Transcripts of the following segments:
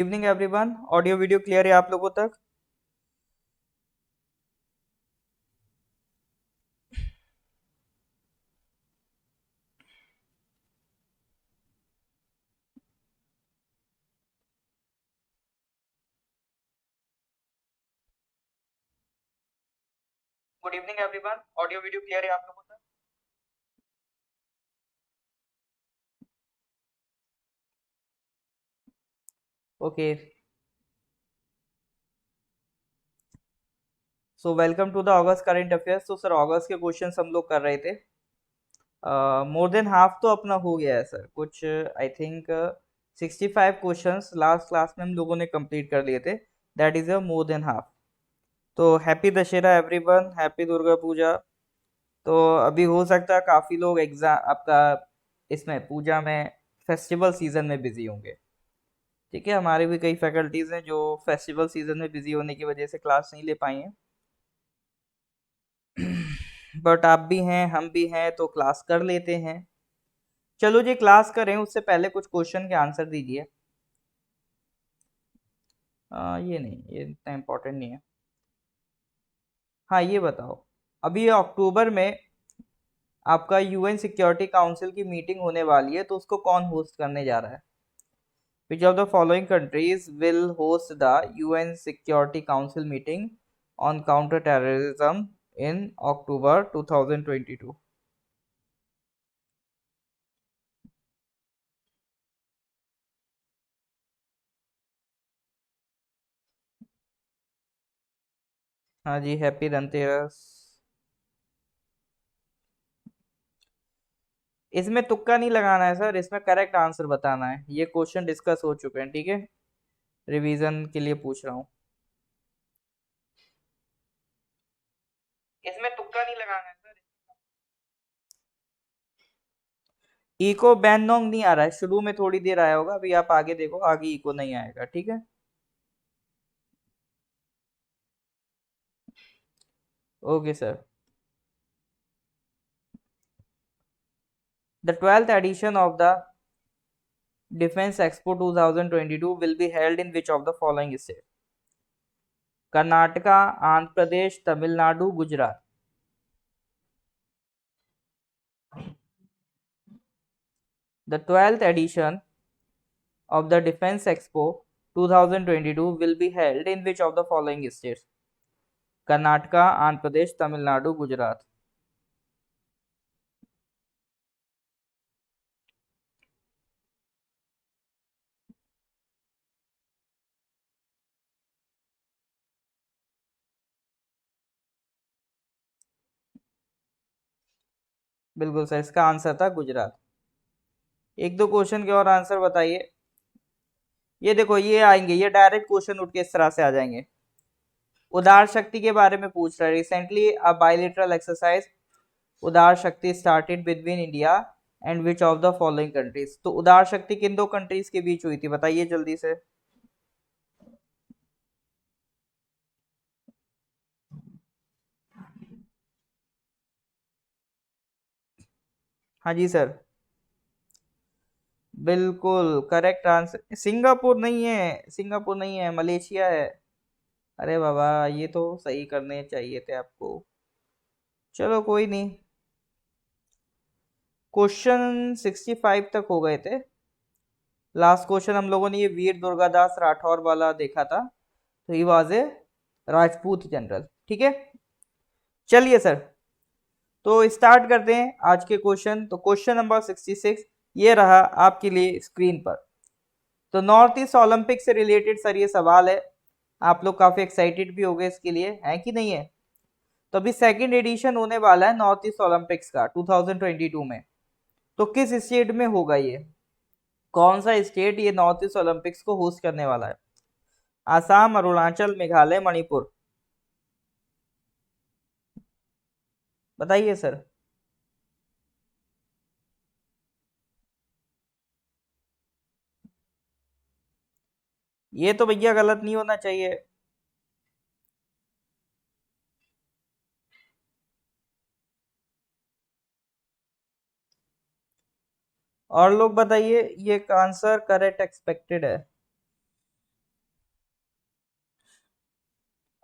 Evening everyone. Audio video clear है आप लोगों तक? Good evening everyone. Audio video clear है आप लोगों तक? Okay, so welcome to the August current affairs. तो सर अगस्त के क्वेश्चंस हम लोग कर रहे थे। मोर देन हाफ तो अपना हो गया है सर। कुछ I think 65 questions last class में हम लोगों ने कंप्लीट कर लिए थे। That is a more than half. तो happy Dussehra everyone, happy Durga Puja. तो अभी हो सकता है काफ़ी लोग एग्जाम आपका इसमें पूजा में फेस्टिवल सीजन में बिजी होंगे। ठीक है, हमारे भी कई फैकल्टीज हैं जो फेस्टिवल सीजन में बिजी होने की वजह से क्लास नहीं ले पाई हैं। बट आप भी हैं, हम भी हैं, तो क्लास कर लेते हैं। चलो जी, क्लास करें उससे पहले कुछ क्वेश्चन के आंसर दीजिए। ये नहीं, ये इतना इम्पोर्टेंट नहीं है। हाँ, ये बताओ, अभी अक्टूबर में आपका यूएन सिक्योरिटी काउंसिल की मीटिंग होने वाली है, तो उसको कौन होस्ट करने जा रहा है? Which of the following countries will host the UN Security Council meeting on counter-terrorism in October 2022? हाँ जी, हैप्पी धनतेरस। इसमें तुक्का नहीं लगाना है सर, इसमें करेक्ट आंसर बताना है। ये क्वेश्चन डिस्कस हो चुके हैं, ठीक है? रिवीजन के लिए पूछ रहा हूँ। इसमें तुक्का नहीं लगाना है सर। इको बैनोंग नहीं आ रहा है, शुरू में थोड़ी देर आया होगा, अभी आप आगे देखो, आगे इको नहीं आएगा, ठीक है? Okay sir. The 12th edition of the Defense Expo 2022 will be held in which of the following states? Karnataka, Andhra Pradesh, Tamil Nadu, Gujarat. The 12th edition of the Defense Expo 2022 will be held in which of the following states? Karnataka, Andhra Pradesh, Tamil Nadu, Gujarat. बिल्कुल sir, इसका answer था गुजरात। एक दो question के और answer बताइए। ये देखो, ये आएंगे, ये डायरेक्ट क्वेश्चन उठ के इस तरह से आ जाएंगे। उदार शक्ति के बारे में पूछ रहा है। रिसेंटली अ बायलैटरल एक्सरसाइज उदार शक्ति started between India and which of the following countries. तो उदार शक्ति किन दो कंट्रीज के बीच हुई थी, बताइए जल्दी से। हाँ जी सर, बिल्कुल करेक्ट आंसर। सिंगापुर नहीं है, सिंगापुर नहीं है, मलेशिया है। अरे बाबा, ये तो सही करने चाहिए थे आपको। चलो कोई नहीं। क्वेश्चन 65 तक हो गए थे। लास्ट क्वेश्चन हम लोगों ने ये वीर दुर्गादास राठौर वाला देखा था। तो he was a Rajput general, ठीक है? चलिए सर, तो स्टार्ट करते हैं आज के क्वेश्चन। तो क्वेश्चन नंबर 66 ये रहा आपके लिए स्क्रीन पर। तो नॉर्थ ईस्ट ओलंपिक से रिलेटेड सर ये सवाल है। आप लोग काफी एक्साइटेड भी हो गए इसके लिए, है कि नहीं है? तो अभी सेकंड एडिशन होने वाला है नॉर्थ ईस्ट ओलंपिक्स का 2022 में। तो किस स्टेट में होगा ये? कौन सा स्टेट ये नॉर्थ ईस्ट ओलंपिक्स को होस्ट करने वाला है? आसाम, अरुणाचल, मेघालय, मणिपुर। बताइए सर। ये तो भैया गलत नहीं होना चाहिए। और लोग बताइए, ये आंसर करेक्ट एक्सपेक्टेड है।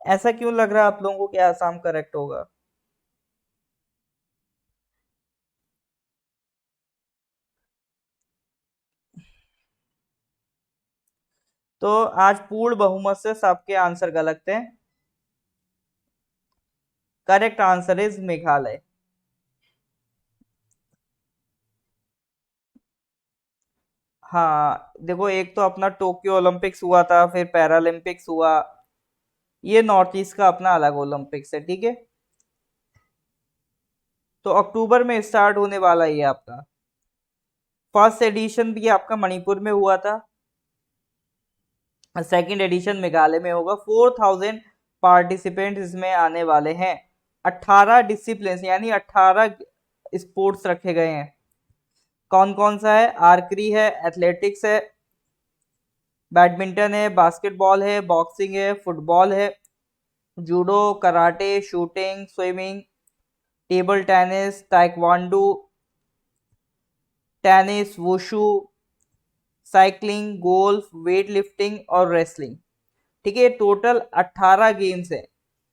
ऐसा क्यों लग रहा है आप लोगों को कि आसाम करेक्ट होगा? तो आज पूर्ण बहुमत से सबके आंसर गलत थे। Correct answer is Meghalaya. हाँ देखो, एक तो अपना टोक्यो ओलंपिक्स हुआ था, फिर पैरालंपिक्स हुआ। ये नॉर्थ ईस्ट का अपना अलग ओलंपिक्स है, ठीक है। तो अक्टूबर में स्टार्ट होने वाला ये आपका फर्स्ट एडिशन भी आपका मणिपुर में हुआ था। सेकंड एडिशन मेघालय में होगा। 4000 पार्टिसिपेंट इसमें आने वाले हैं। 18 डिसिप्लिन यानी 18 स्पोर्ट्स रखे गए हैं। कौन कौन सा है? आर्करी है, एथलेटिक्स है, बैडमिंटन है, बास्केटबॉल है, बॉक्सिंग है, फुटबॉल है, judo, karate, shooting, swimming, table tennis, taekwondo, tennis, wushu, cycling, golf, weight lifting और रेसलिंग। ठीक है, टोटल 18 गेम्स है।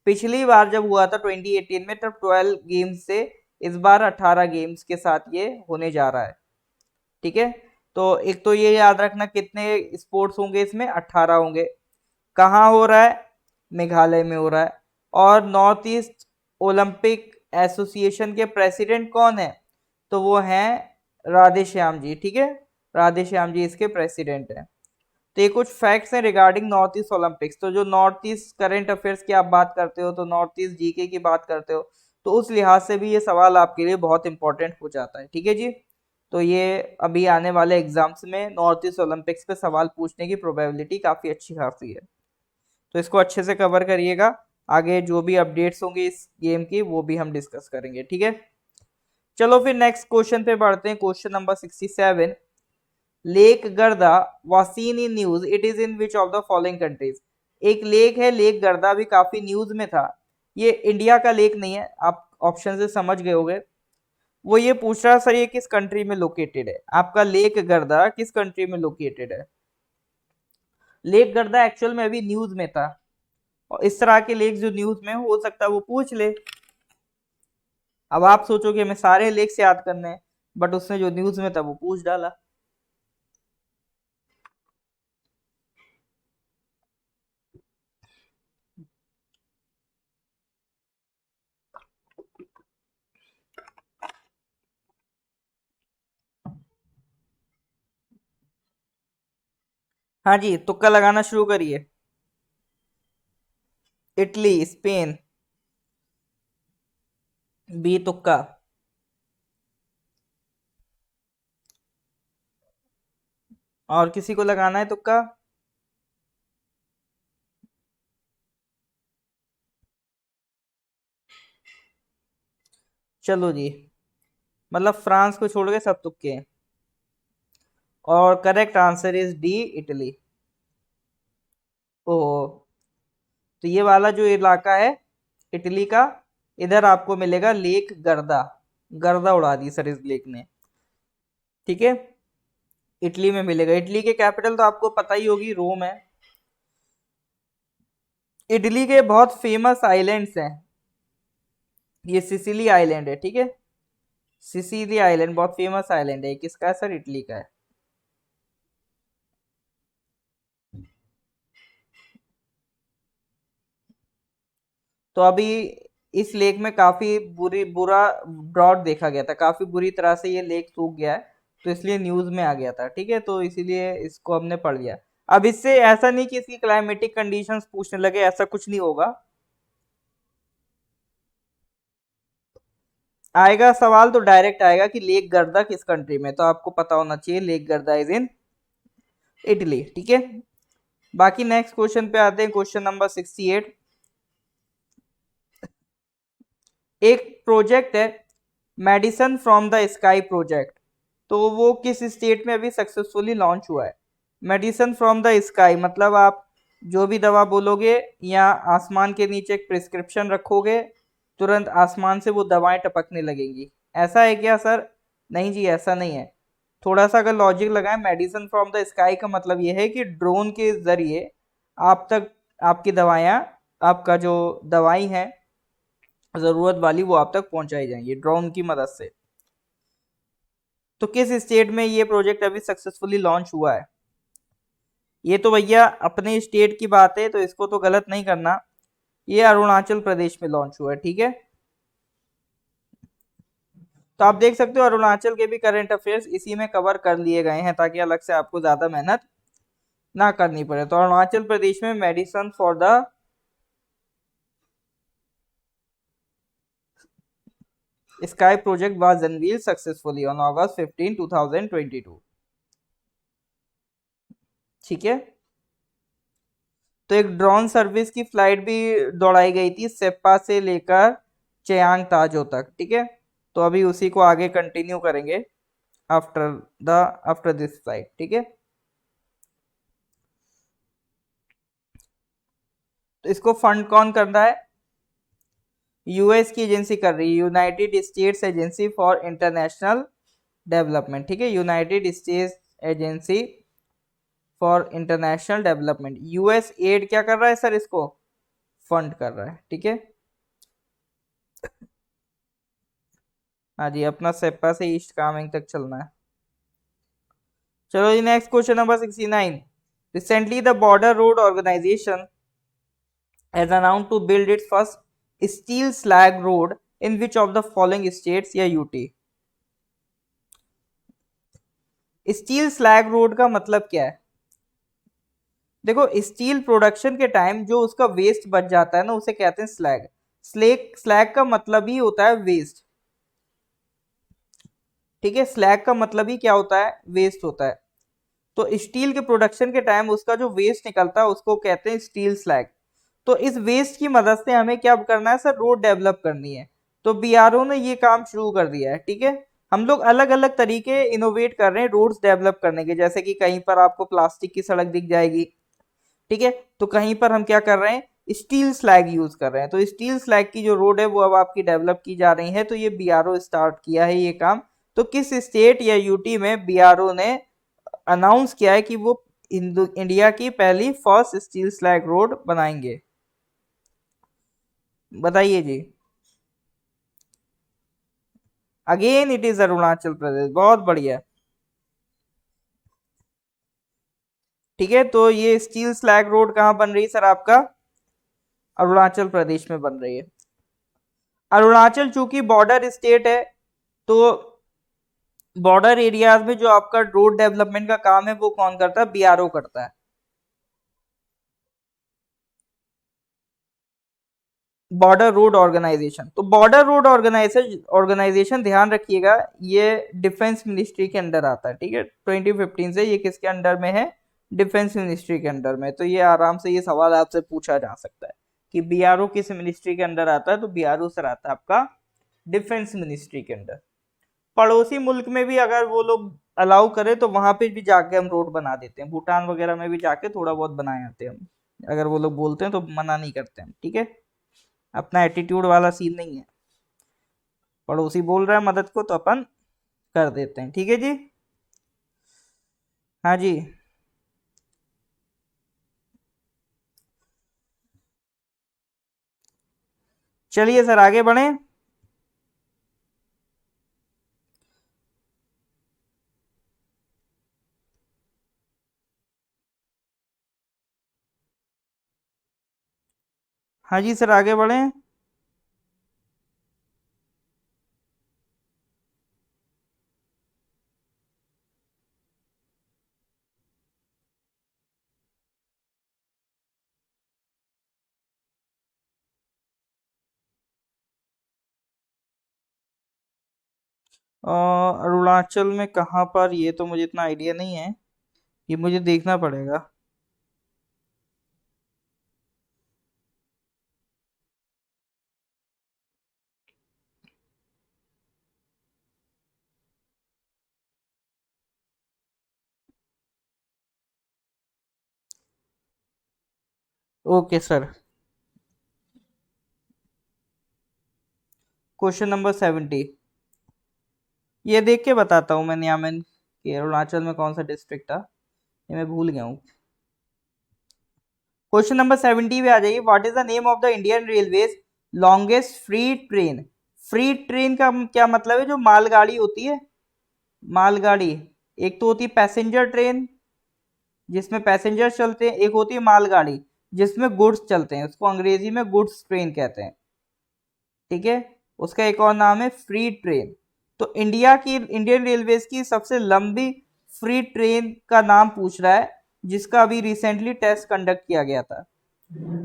पिछली बार जब हुआ था 2018 में, तब 12 गेम्स से, इस बार 18 गेम्स के साथ ये होने जा रहा है। ठीक है, तो एक तो ये याद रखना कितने स्पोर्ट्स होंगे इसमें, 18 होंगे। कहाँ हो रहा है? मेघालय में हो रहा है। और नॉर्थ ईस्ट ओलंपिक एसोसिएशन के प्रेसिडेंट कौन है? तो वो हैं राधे श्याम जी। ठीक है, राधे श्याम जी इसके प्रेसिडेंट हैं। तो ये कुछ फैक्ट्स हैं रिगार्डिंग नॉर्थ ईस्ट ओलंपिक्स। तो जो नॉर्थ ईस्ट करंट अफेयर्स की आप बात करते हो, तो नॉर्थ ईस्ट जीके की बात करते हो, तो उस लिहाज से भी ये सवाल आपके लिए बहुत इंपॉर्टेंट हो जाता है। ठीक है जी, तो ये अभी आने वाले एग्जाम्स में नॉर्थ ईस्ट ओलंपिक्स पे सवाल पूछने की प्रोबेबिलिटी काफी अच्छी खासी है। तो इसको अच्छे से कवर करिएगा। आगे जो भी अपडेट्स होंगे इस गेम की वो भी हम डिस्कस करेंगे। ठीक है, चलो फिर नेक्स्ट क्वेश्चन पे बढ़ते हैं। क्वेश्चन नंबर 67, लेक गर्दा was seen in news, it is in which of the following countries. एक लेक है लेक गर्दा, भी काफी न्यूज में था। ये इंडिया का लेक नहीं है, आप ऑप्शन से समझ गए होंगे। वो ये पूछ रहा है सर ये किस कंट्री में लोकेटेड है, आपका लेक गर्दा किस कंट्री में लोकेटेड है। लेक गर्दा एक्चुअल में अभी न्यूज में था, और इस तरह के लेक जो न्यूज में हो सकता है वो पूछ ले। अब आप सोचो कि हमें सारे लेक्स याद करने हैं, बट उसने जो न्यूज में था वो पूछ डाला। हाँ जी, तुक्का लगाना शुरू करिए। इटली, स्पेन, बी तुक्का। और किसी को लगाना है तुक्का? चलो जी, मतलब फ्रांस को छोड़ के सब तुक्के हैं। और correct answer is D, Italy. Oh, तो ये वाला जो इलाका है इटली का, इधर आपको मिलेगा लेक गर्दा। गर्दा उड़ा दी सर इस लेक ने। ठीक है, इटली में मिलेगा। इटली के कैपिटल तो आपको पता ही होगी, रोम है। इटली के बहुत फेमस आइलैंड्स हैं। ये सिसिली आइलैंड है, ठीक है। सिसिली आइलैंड बहुत फेमस आइलैंड है। किसका है सर? इटली का है। तो अभी इस लेक में काफी बुरा ड्रॉट देखा गया था, काफी बुरी तरह से ये लेक सूख गया है। तो इसलिए न्यूज में आ गया था, ठीक है, तो इसीलिए इसको हमने पढ़ लिया। अब इससे ऐसा नहीं कि इसकी क्लाइमेटिक कंडीशंस पूछने लगे, ऐसा कुछ नहीं होगा। आएगा सवाल तो डायरेक्ट आएगा कि लेक गर्दा किस कंट्री में, तो आपको पता होना चाहिए लेक गर्दा इज इन इटली। ठीक है, बाकी नेक्स्ट क्वेश्चन पे आते हैं। क्वेश्चन नंबर 68, एक प्रोजेक्ट है medicine from the sky project, तो वो किस स्टेट में अभी सक्सेसफुली लॉन्च हुआ है। मेडिसन फ्रॉम द स्काई मतलब आप जो भी दवा बोलोगे या आसमान के नीचे एक प्रिस्क्रिप्शन रखोगे, तुरंत आसमान से वो दवाएं टपकने लगेंगी, ऐसा है क्या सर? नहीं जी, ऐसा नहीं है। थोड़ा सा अगर लॉजिक लगाएं, मेडिसन फ्रॉम द स्काई का मतलब ये है कि ड्रोन के जरिए आप तक आपकी दवाएं आपका जो दवाई है ज़रूरत वाली वो आप तक पहुंचाई जाएंगी ड्रोन की मदद से। तो किस स्टेट में ये प्रोजेक्ट अभी सक्सेसफुली लॉन्च हुआ है? ये तो भैया अपने स्टेट की बात है तो इसको तो गलत नहीं करना। ये अरुणाचल प्रदेश में लॉन्च हुआ है, ठीक है। तो आप देख सकते हो अरुणाचल के भी करंट अफेयर्स इसी में कवर कर लिए गए हैं ताकि अलग से आपको ज्यादा मेहनत ना करनी पड़े। तो अरुणाचल प्रदेश में medicine for the sky project was unveiled successfully on August 15, 2022। ठीक है। तो एक ड्रोन सर्विस की फ्लाइट भी दौड़ाई गई थी सेप्पा से लेकर चयांग ताजो तक, ठीक है। तो अभी उसी को आगे कंटिन्यू करेंगे after the after this flight, ठीक है। तो इसको फंड कौन कर रहा है? यूएस की एजेंसी कर रही है, United states agency for international development, ठीक है। United states agency for international development, US add क्या कर रहा है सर? इसको फंड कर रहा है, ठीक है। हाँ जी, अपना सेप्पा से ईस्ट कामेंग तक चलना है। चलो जी, next question number 69। Recently the Border Road Organisation has announced to build its first steel slag road in which of the following states या यूटी? स्टील स्लैग रोड का मतलब क्या है? देखो, स्टील प्रोडक्शन के टाइम जो उसका वेस्ट बच जाता है ना उसे कहते हैं स्लैग। स्लैग का मतलब ही होता है वेस्ट, ठीक है। स्लैग का मतलब ही क्या होता है? वेस्ट होता है। तो स्टील के प्रोडक्शन के टाइम उसका जो वेस्ट निकलता है उसको कहते हैं स्टील स्लैग। तो इस वेस्ट की मदद से हमें क्या करना है सर? रोड डेवलप करनी है। तो बीआरओ ने ये काम शुरू कर दिया है, ठीक है। हम लोग अलग अलग तरीके इनोवेट कर रहे हैं रोड्स डेवलप करने के, जैसे कि कहीं पर आपको प्लास्टिक की सड़क दिख जाएगी, ठीक है। तो कहीं पर हम क्या कर रहे हैं? स्टील स्लैग यूज कर रहे हैं। तो स्टील स्लैग की जो रोड है वो अब आपकी डेवलप की जा रही है। तो ये बीआरओ स्टार्ट किया है ये काम। तो किस स्टेट या यूटी में बीआरओ ने अनाउंस किया है कि वो इंडिया की पहली फर्स्ट स्टील स्लैग रोड बनाएंगे? बताइए जी। Again it is Arunachal Pradesh, बहुत बढ़िया। ठीक है, तो ये स्टील स्लैग रोड कहाँ बन रही है सर आपका? अरुणाचल प्रदेश में बन रही है। अरुणाचल चूंकि बॉर्डर स्टेट है तो बॉर्डर एरियाज में जो आपका रोड डेवलपमेंट का काम है वो कौन करता है? बीआरओ करता है। बॉर्डर रोड ऑर्गेनाइजेशन, तो बॉर्डर रोड ऑर्गेनाइजेशन ध्यान रखिएगा ये डिफेंस मिनिस्ट्री के अंडर आता है, ठीक है। 2015 से ये किसके अंडर में है? डिफेंस मिनिस्ट्री के अंडर में। तो ये आराम से ये सवाल आपसे पूछा जा सकता है कि बीआरओ किस मिनिस्ट्री के अंडर आता है? तो बीआरओ सर आता है आपका डिफेंस मिनिस्ट्री के अंडर। पड़ोसी मुल्क में भी अगर वो लोग अलाउ करे तो वहां पे भी जाके हम रोड बना देते हैं, भूटान वगैरह में भी जाके थोड़ा बहुत बनाए आते हैं हम, अगर वो लोग बोलते हैं तो मना नहीं करते हम, ठीक है। अपना एटीट्यूड वाला सीन नहीं है, पड़ोसी बोल रहा है मदद को तो अपन कर देते हैं, ठीक है जी। हाँ जी। चलिए सर आगे बढ़े। हाँ जी सर आगे बढ़े। अरुणाचल में कहाँ पर? ये तो मुझे इतना आइडिया नहीं है, ये मुझे देखना पड़ेगा। Okay sir. क्वेश्चन नंबर 70, ये देख के बताता हूँ मैं नियामन कि अरुणाचल में कौन सा डिस्ट्रिक्ट था, ये मैं भूल गया हूँ। क्वेश्चन नंबर 70 पे आ जाइए। What is the name of the Indian railways longest free train? Free train का क्या मतलब है? जो मालगाड़ी होती है, मालगाड़ी। एक तो होती है पैसेंजर ट्रेन जिसमें पैसेंजर चलते हैं, एक होती है मालगाड़ी जिसमें गुड्स चलते हैं, उसको अंग्रेजी में गुड्स ट्रेन कहते हैं, ठीक है। उसका एक और नाम है फ्री ट्रेन। तो इंडियन रेलवेज की सबसे लंबी फ्री ट्रेन का नाम पूछ रहा है, जिसका अभी रिसेंटली टेस्ट कंडक्ट किया गया था।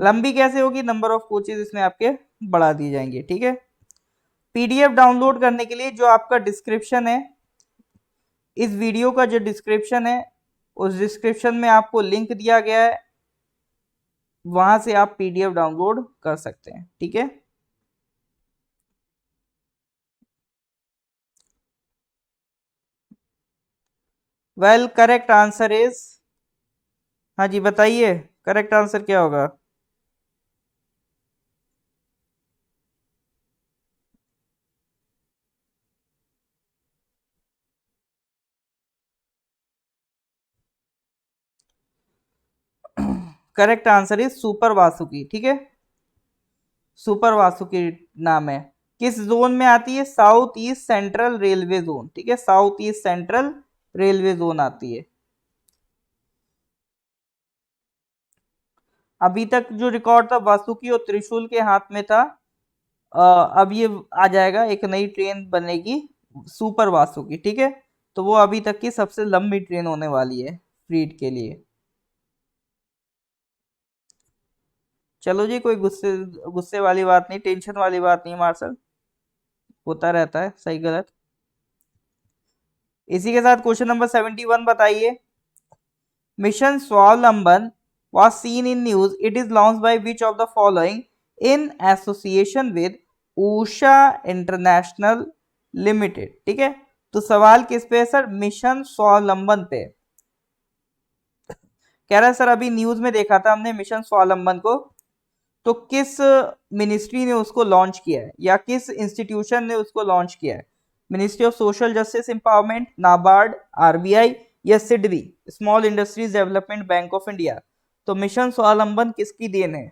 लंबी कैसे होगी? नंबर ऑफ कोचेज इसमें आपके बढ़ा दिए जाएंगे, ठीक है। पीडीएफ डाउनलोड करने के लिए जो आपका डिस्क्रिप्शन है, इस वीडियो का जो डिस्क्रिप्शन है, उस डिस्क्रिप्शन में आपको लिंक दिया गया है, वहां से आप पीडीएफ डाउनलोड कर सकते हैं, ठीक है। वेल, करेक्ट आंसर इज, हाँ जी बताइए, करेक्ट आंसर क्या होगा? Correct answer is super Vasuki, ठीक है। सुपर वासुकी नाम है। किस जोन में आती है? South east central railway zone, ठीक है, south east central railway zone आती है। अभी तक जो रिकॉर्ड था वासुकी और त्रिशूल के हाथ में था। अब ये आ जाएगा, एक नई ट्रेन बनेगी सुपर वासुकी, ठीक है। तो वो अभी तक की सबसे लंबी ट्रेन होने वाली है फ्रीट के लिए। चलो जी, कोई गुस्से गुस्से वाली बात नहीं, टेंशन वाली बात नहीं मार्शल, होता रहता है सही गलत। इसी के साथ क्वेश्चन नंबर 71 बताइए। मिशन स्वावलंबन was seen in news. It is launched by which of the following in association with Usha international limited, ठीक है। तो सवाल किस पे है सर? मिशन स्वावलंबन पे। कह रहा है सर अभी न्यूज में देखा था हमने मिशन स्वावलंबन को, तो किस मिनिस्ट्री ने उसको लॉन्च किया है या किस इंस्टीट्यूशन ने उसको लॉन्च किया है? Ministry of social justice empowerment, NABARD, RBI या SIDBI, small industries development bank of India. तो मिशन स्वावलंबन किसकी देन है?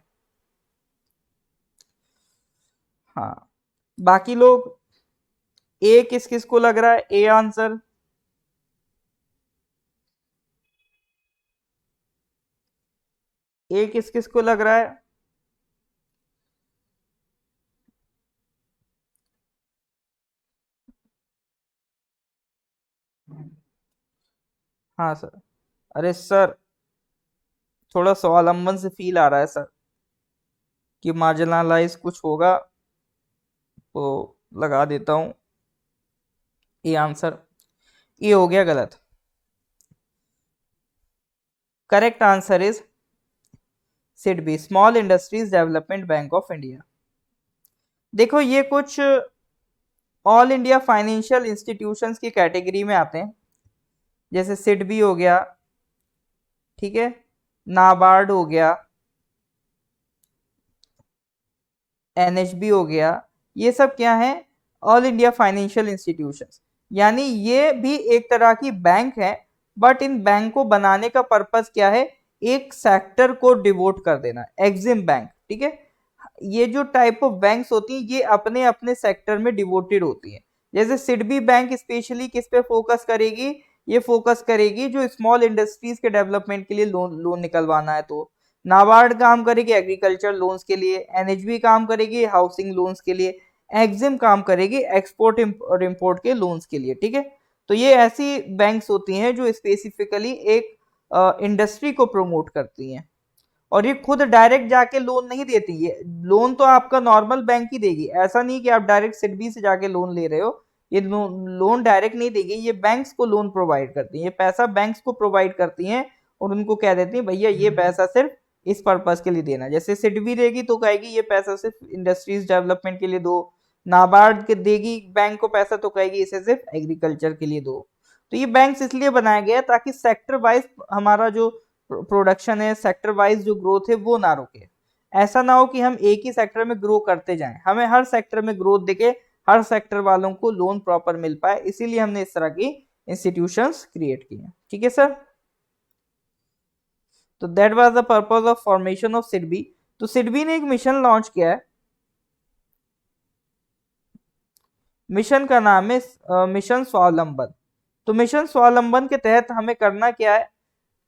हाँ, बाकी लोग ए किस किस को लग रहा है? ए आंसर, ए किस किस को लग रहा है? हाँ सर। अरे सर, थोड़ा स्वावलंबन से फील आ रहा है सर कि मार्जिनलाइज कुछ होगा, तो लगा देता हूं ये आंसर। ये हो गया गलत। Correct answer is SIDBI, small industries development bank of India. देखो ये कुछ ऑल इंडिया फाइनेंशियल इंस्टीट्यूशंस की कैटेगरी में आते हैं, जैसे सिडबी हो गया, ठीक है, नाबार्ड हो गया, एनएचबी हो गया। ये सब क्या है? All India financial institutions. यानी ये भी एक तरह की बैंक है, बट इन बैंक को बनाने का पर्पस क्या है? एक सेक्टर को डिवोट कर देना, एग्जिम बैंक, ठीक है। ये जो टाइप ऑफ बैंक्स होती हैं ये अपने अपने सेक्टर में डिवोटेड होती हैं। जैसे सिडबी बैंक स्पेशली किस पे फोकस करेगी? ये फोकस करेगी जो स्मॉल इंडस्ट्रीज के डेवलपमेंट के लिए लोन लोन निकलवाना है। तो नाबार्ड काम करेगी एग्रीकल्चर लोन्स के लिए, एनएचबी काम करेगी हाउसिंग लोन्स के लिए, एक्जिम काम करेगी एक्सपोर्ट और इम्पोर्ट के लोन्स के लिए, ठीक है। तो ये ऐसी बैंक्स होती हैं जो स्पेसिफिकली एक इंडस्ट्री को प्रमोट करती हैं, और ये खुद डायरेक्ट जाके लोन नहीं देती। ये लोन तो आपका नॉर्मल बैंक ही देगी, ऐसा नहीं कि आप डायरेक्ट सिडबी से जाके लोन ले रहे हो। ये लोन डायरेक्ट नहीं देगी, ये बैंक्स को लोन प्रोवाइड करती है, ये पैसा बैंक्स को प्रोवाइड करती हैं और उनको कह देती है भैया ये पैसा सिर्फ इस पर्पज के लिए देना। जैसे सिडबी देगी तो कहेगी ये पैसा सिर्फ इंडस्ट्रीज डेवलपमेंट के लिए दो, नाबार्ड के देगी बैंक को पैसा तो कहेगी इसे सिर्फ एग्रीकल्चर के लिए दो। तो ये बैंक्स इसलिए बनाया गया ताकि सेक्टर वाइज हमारा जो प्रोडक्शन है, सेक्टर वाइज जो ग्रोथ है वो ना रुके। ऐसा ना हो कि हम एक ही सेक्टर में ग्रो करते जाएं, हमें हर सेक्टर में ग्रोथ दिखे, हर सेक्टर वालों को लोन प्रॉपर मिल पाए, इसीलिए हमने इस तरह की इंस्टीट्यूशंस क्रिएट किए हैं, ठीक है सर। तो that was the purpose of formation of SIDBI. तो सिडबी ने एक मिशन लॉन्च किया है, मिशन का नाम है मिशन स्वावलंबन। तो मिशन स्वावलंबन के तहत हमें करना क्या है,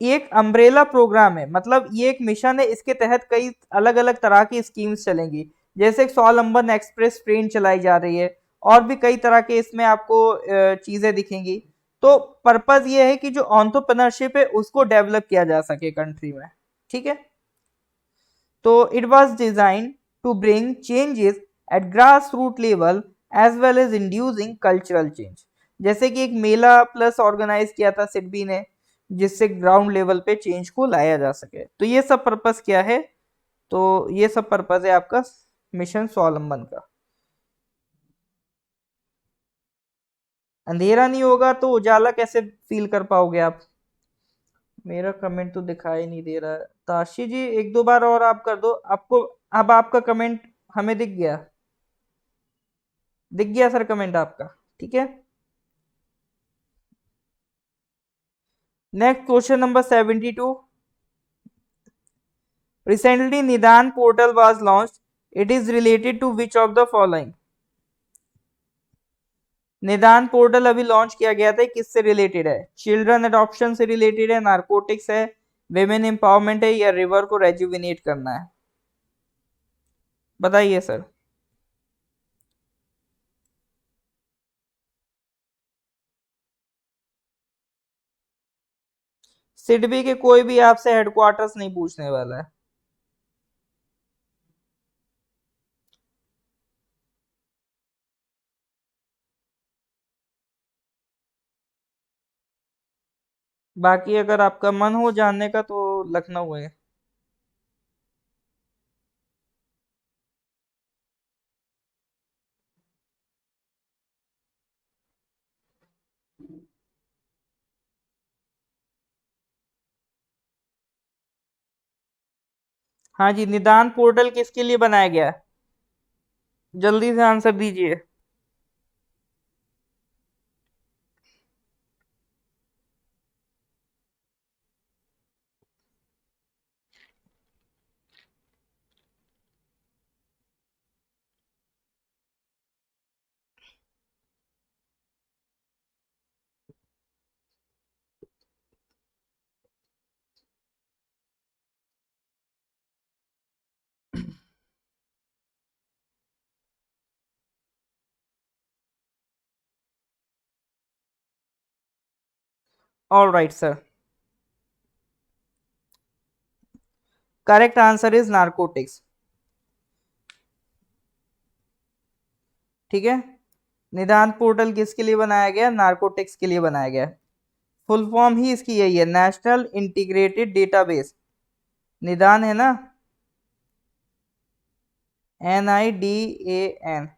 एक अम्ब्रेला प्रोग्राम है, मतलब ये एक मिशन है, इसके तहत कई अलग अलग तरह की स्कीम्स चलेंगी। जैसे स्वावलंबन एक्सप्रेस ट्रेन चलाई जा रही है, और भी कई तरह के इसमें आपको चीजें दिखेंगी। तो पर्पज ये है कि जो एंटरप्रेन्योरशिप है उसको डेवलप किया जा सके कंट्री में, ठीक है। तो it was design to bring changes at grass root level as well as inducing cultural change. जैसे कि एक मेला प्लस ऑर्गेनाइज किया था सिडबी ने, जिससे ग्राउंड लेवल पे चेंज को लाया जा सके। तो ये सब पर्पस क्या है, तो ये सब पर्पस है आपका मिशन स्वावलंबन का। अंधेरा नहीं होगा तो उजाला कैसे फील कर पाओगे आप। मेरा कमेंट तो दिखाई नहीं दे रहा है, ताशी जी एक दो बार और आप कर दो, आपको अब आपका कमेंट हमें दिख गया, दिख गया सर कमेंट आपका, ठीक है। Next question number 72। Recently, Nidan portal was launched. It is related to which of the following? निदान पोर्टल अभी लॉन्च किया गया था, किससे रिलेटेड है, चिल्ड्रन अडॉप्शन से रिलेटेड है, नारकोटिक्स है, वेमेन एम्पावरमेंट है, या रिवर को रेजुविनेट करना है, बताइए सर। सिडबी के कोई भी आपसे हेडक्वार्टर्स नहीं पूछने वाला है। बाकी अगर आपका मन हो जानने का तो लखनऊ है। हाँ जी, निदान पोर्टल किसके लिए बनाया गया है, जल्दी से आंसर दीजिए। All right sir, correct answer is narcotics, ठीक है। निदान पोर्टल किसके लिए बनाया गया, नारकोटिक्स के लिए बनाया गया। फुल फॉर्म ही इसकी यही है, नेशनल इंटीग्रेटेड डेटाबेस। निदान है ना, NIDAN,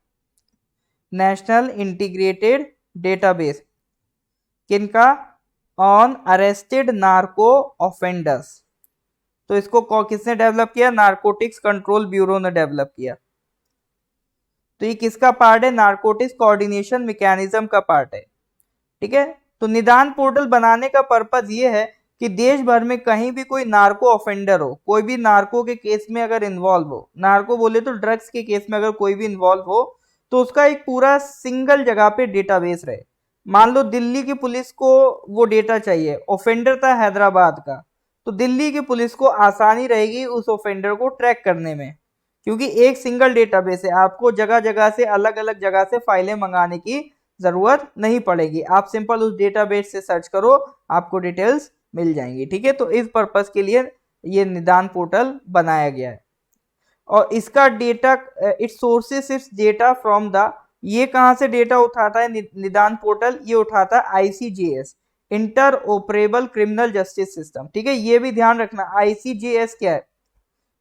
नेशनल इंटीग्रेटेड डेटाबेस, किनका, ऑन अरेस्टेड नार्को ऑफेंडर्स। तो इसको किसने डेवलप किया, नारकोटिक्स कंट्रोल ब्यूरो ने डेवलप किया। तो ये किसका पार्ट है, नारकोटिक्स कोऑर्डिनेशन मैकेनिज्म का पार्ट है, ठीक है। तो निदान पोर्टल बनाने का पर्पज ये है कि देश भर में कहीं भी कोई नार्को ऑफेंडर हो, कोई भी नार्को के केस में अगर इन्वॉल्व हो, नार्को बोले तो ड्रग्स के केस में अगर कोई भी इन्वॉल्व हो, तो उसका एक पूरा सिंगल जगह पे डेटाबेस रहे। मान लो दिल्ली की पुलिस को वो डेटा चाहिए, ऑफेंडर था हैदराबाद का, तो दिल्ली की पुलिस को आसानी रहेगी उस ऑफेंडर को ट्रैक करने में, क्योंकि एक सिंगल डेटाबेस है, आपको जगह जगह से अलग अलग जगह से फाइलें मंगाने की जरूरत नहीं पड़ेगी, आप सिंपल उस डेटाबेस से सर्च करो, आपको डिटेल्स मिल जाएंगी, ठीक है। तो इस पर्पस के लिए ये निदान पोर्टल बनाया गया है। और इसका data, it sources it's data from the, ये कहां से डेटा उठाता है निदान पोर्टल, ये उठाता है ICJS, inter operable criminal justice system, ठीक है। ये भी ध्यान रखना, ICJS क्या है,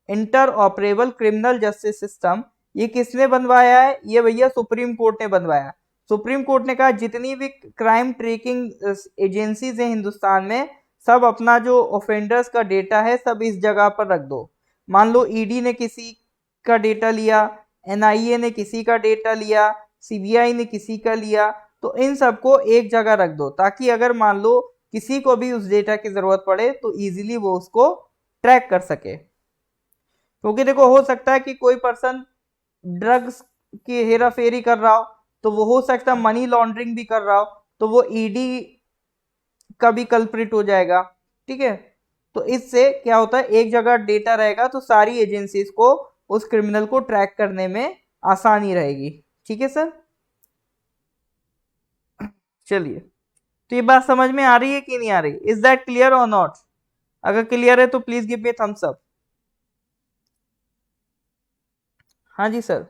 inter operable criminal justice system. ये किसने बनवाया है, ये भैया सुप्रीम कोर्ट ने बनवाया। सुप्रीम कोर्ट ने कहा जितनी भी क्राइम ट्रैकिंग एजेंसीज हैं हिंदुस्तान में, सब अपना जो ऑफेंडर्स का डेटा है सब इस जगह पर रख दो। मान लो ईडी ने किसी का डेटा लिया, NIA ने किसी का डेटा लिया, CBI ने किसी का लिया, तो इन सबको एक जगह रख दो, ताकि अगर मान लो किसी को भी उस डेटा की जरूरत पड़े तो इजीली वो उसको ट्रैक कर सके। क्योंकि देखो हो सकता है कि कोई पर्सन ड्रग्स की हेरा फेरी कर रहा हो, तो वो हो सकता है मनी लॉन्ड्रिंग भी कर रहा हो, तो वो ईडी का भी कल्प्रिट हो जाएगा। ठीक है, तो इससे क्या होता है, एक जगह डेटा रहेगा तो सारी एजेंसीज को उस क्रिमिनल को ट्रैक करने में आसानी रहेगी। ठीक है सर, चलिए, तो ये बात समझ में आ रही है कि नहीं आ रही? इज दैट क्लियर और नॉट? अगर क्लियर है तो please give me thumbs up. हाँ जी सर।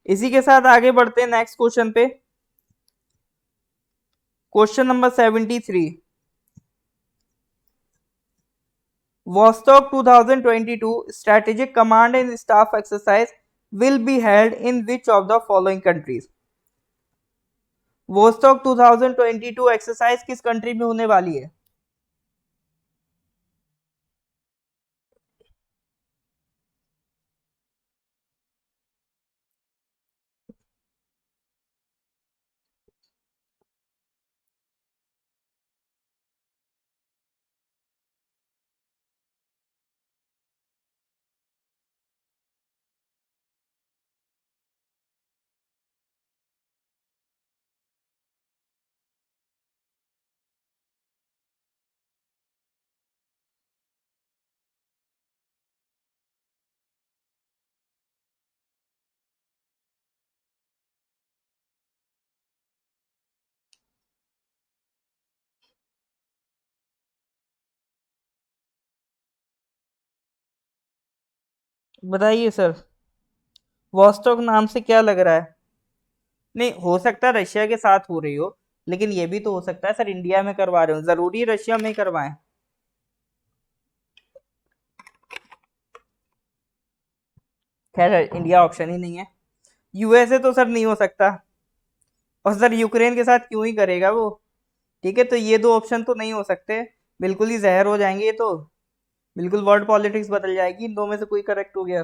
इसी के साथ आगे बढ़ते हैं नेक्स्ट क्वेश्चन पे। Question number 73, Vostok 2022 Strategic Command and Staff Exercise will be held in which of the following countries? Vostok 2022 exercise किस कंट्री में होने वाली है? बताइए सर, वॉस्टॉक नाम से क्या लग रहा है? नहीं, हो सकता है रशिया के साथ हो रही हो, लेकिन ये भी तो हो सकता है सर इंडिया में करवा रहे हो, जरूरी रशिया में करवाएं? खैर इंडिया ऑप्शन ही नहीं है। यूएसए तो सर नहीं हो सकता, और सर यूक्रेन के साथ क्यों ही करेगा वो। ठीक है, तो ये दो ऑप्शन तो नहीं हो सकते, बिल्कुल ही जहर हो जाएंगे ये तो, बिल्कुल वर्ल्ड पॉलिटिक्स बदल जाएगी। इन दो में से कोई करेक्ट हो गया।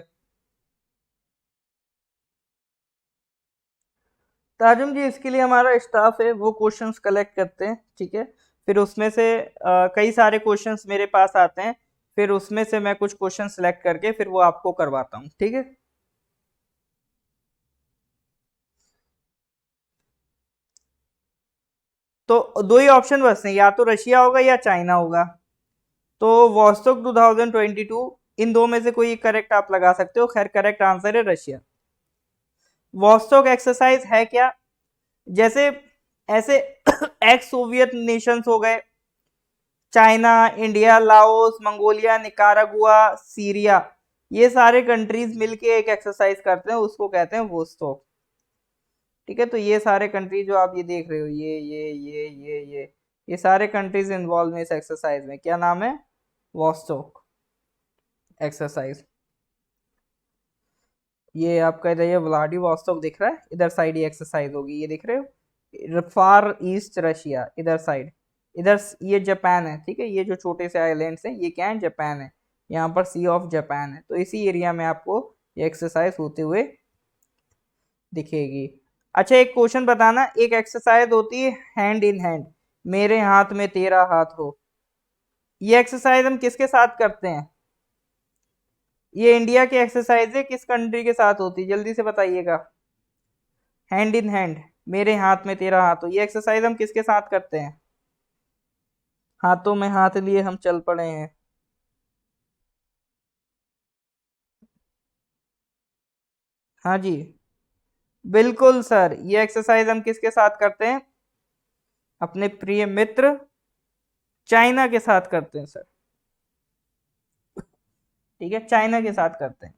ताजुम जी, इसके लिए हमारा स्टाफ है, वो क्वेश्चंस कलेक्ट करते हैं। ठीक है, फिर उसमें से कई सारे क्वेश्चंस मेरे पास आते हैं, फिर उसमें से मैं कुछ क्वेश्चन सेलेक्ट करके फिर वो आपको करवाता हूँ। ठीक है, तो दो ही ऑप्शन बचते हैं, या तो रशिया होगा या चाइना होगा। तो वॉस्टोक 2022, इन दो में से कोई करेक्ट आप लगा सकते हो। खैर करेक्ट आंसर है रशिया। वॉस्टोक एक्सरसाइज है क्या? जैसे ऐसे एक्स सोवियत नेशंस हो गए, China, India, Laos, Mongolia, Nicaragua, Syria, ये सारे कंट्रीज मिलके एक एक्सरसाइज करते हैं, उसको कहते हैं वोस्टॉक। ठीक है, तो ये सारे कंट्रीज जो आप ये देख रहे हो, ये सारे कंट्रीज इन्वॉल्व हैं इस एक्सरसाइज में। क्या नाम है? Vostok exercise. ये आपका इधर ये व्लादिवोस्टॉक दिख रहा है, इधर साइड ये एक्सरसाइज होगी, ये दिख रहे हो, फार ईस्ट रशिया इधर साइड, इधर ये जापान है। ठीक है, ये जो छोटे से आइलैंड्स हैं ये क्या है? जापान है। यहाँ पर सी ऑफ जापान है, तो इसी एरिया में आपको ये एक्सरसाइज होते हुए दिखेगी। अच्छा, एक क्वेश्चन बताना, एक एक्सरसाइज होती है हैंड इन हैंड, मेरे हाथ में तेरा हाथ हो, ये एक्सरसाइज हम किसके साथ करते हैं? ये इंडिया की एक्सरसाइज है, किस कंट्री के साथ होती है जल्दी से बताइएगा? हैंड इन हैंड, मेरे हाथ में तेरा हाथ हो, ये एक्सरसाइज हम किसके साथ करते हैं? हाथों में हाथ लिए हम चल पड़े हैं। हाँ जी, बिल्कुल सर, ये एक्सरसाइज हम किसके साथ करते हैं? अपने प्रिय मित्र चाइना के साथ करते हैं सर। ठीक है, चाइना के साथ करते हैं।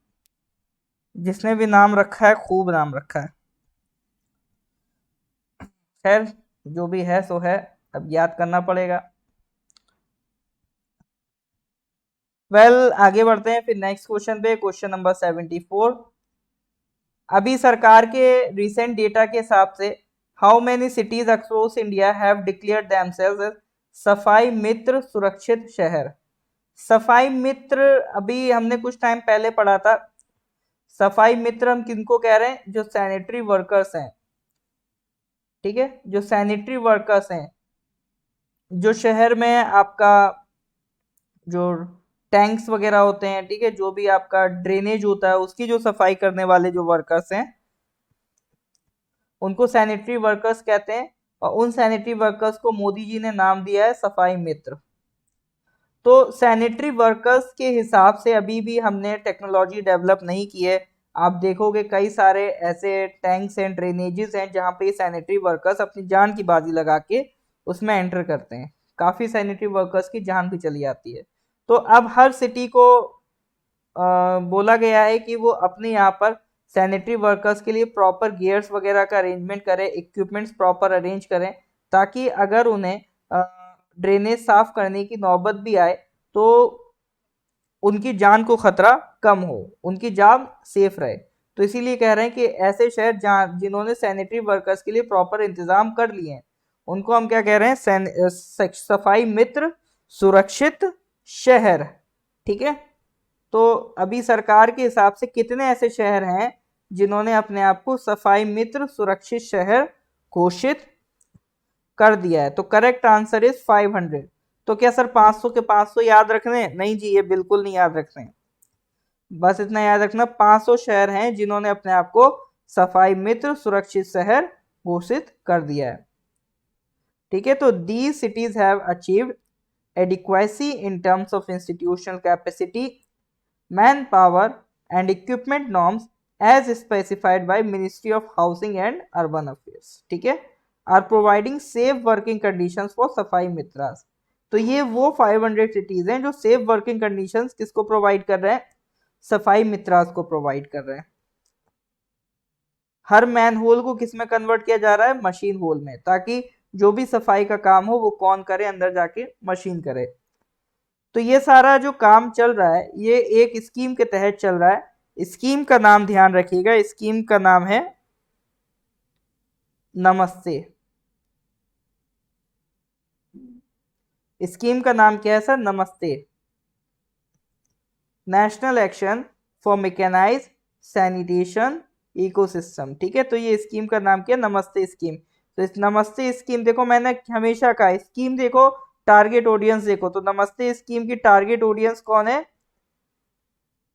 जिसने भी नाम रखा है खूब नाम रखा है। खैर, जो भी है सो है, अब याद करना पड़ेगा। आगे बढ़ते हैं फिर नेक्स्ट क्वेश्चन पे, क्वेश्चन नंबर 74। अभी सरकार के रिसेंट डेटा के हिसाब से how many cities across India have declared themselves as Safai Mitra सुरक्षित शहर? सफाई मित्र अभी हमने कुछ टाइम पहले पढ़ा था। सफाई मित्र हम किनको कह रहे हैं? जो सैनिटरी वर्कर्स हैं, ठीक है, जो सैनिटरी वर्कर्स हैं, जो शहर में आपका जो टैंक्स वगैरह होते हैं, ठीक है, जो भी आपका ड्रेनेज होता है उसकी जो सफाई करने वाले जो वर्कर्स हैं उनको सैनिटरी वर्कर्स कहते हैं। और उन सैनिटरी वर्कर्स को मोदी जी ने नाम दिया है सफाई मित्र। तो सैनिटरी वर्कर्स के हिसाब से अभी भी हमने टेक्नोलॉजी डेवलप नहीं की है। आप देखोगे कई सारे ऐसे टैंक्स हैं, ड्रेनेजेस हैं जहाँ पे सैनिटरी वर्कर्स अपनी जान की बाजी लगा के उसमें एंटर करते हैं। काफ़ी सैनिटरी वर्कर्स की जान भी चली जाती है। तो अब हर सिटी को बोला गया है कि वो अपने यहाँ पर सैनिटरी वर्कर्स के लिए प्रॉपर गियर्स वगैरह का अरेंजमेंट करें, इक्विपमेंट्स प्रॉपर अरेंज करें, ताकि अगर उन्हें ड्रेनेज साफ करने की नौबत भी आए तो उनकी जान को खतरा कम हो, उनकी जान सेफ रहे। तो इसीलिए कह रहे हैं कि ऐसे शहर जहाँ जिन्होंने सैनिटरी वर्कर्स के लिए प्रॉपर इंतजाम कर लिए हैं उनको हम क्या कह रहे हैं, सफाई मित्र सुरक्षित शहर। ठीक है, तो अभी सरकार के हिसाब से कितने ऐसे शहर हैं जिन्होंने अपने आप को सफाई मित्र सुरक्षित शहर घोषित कर दिया है? तो करेक्ट आंसर इज 500। तो क्या सर 500 के 500 याद रखने? नहीं जी, ये बिल्कुल नहीं याद रखने। बस इतना याद रखना, 500 शहर हैं जिन्होंने अपने आप को सफाई मित्र सुरक्षित शहर घोषित कर दिया है। ठीक है, तो the cities have achieved adequacy in terms of institutional capacity, man power and equipment norms as specified by ministry of housing and urban affairs. ठीक है, are providing safe working conditions for safai mitras. तो ये वो 500 सिटीज हैं जो safe working conditions किसको provide कर रहे हैं? सफाई मित्रास को प्रोवाइड कर रहे हैं। हर मैन होल को किस में कन्वर्ट किया जा रहा है? मशीन होल में, ताकि जो भी सफाई का काम हो वो कौन करे? अंदर जाके मशीन करे। तो ये सारा जो काम चल रहा है ये एक स्कीम के तहत चल रहा है। स्कीम का नाम ध्यान रखिएगा, स्कीम का नाम है नमस्ते। स्कीम का नाम क्या है sir? NAMASTE, national action for mechanised sanitation ecosystem. ठीक है, तो ये स्कीम का नाम क्या है? नमस्ते स्कीम। तो इस नमस्ते स्कीम देखो, मैंने हमेशा कहा स्कीम देखो, टारगेट ऑडियंस देखो, तो नमस्ते स्कीम की टारगेट ऑडियंस कौन है?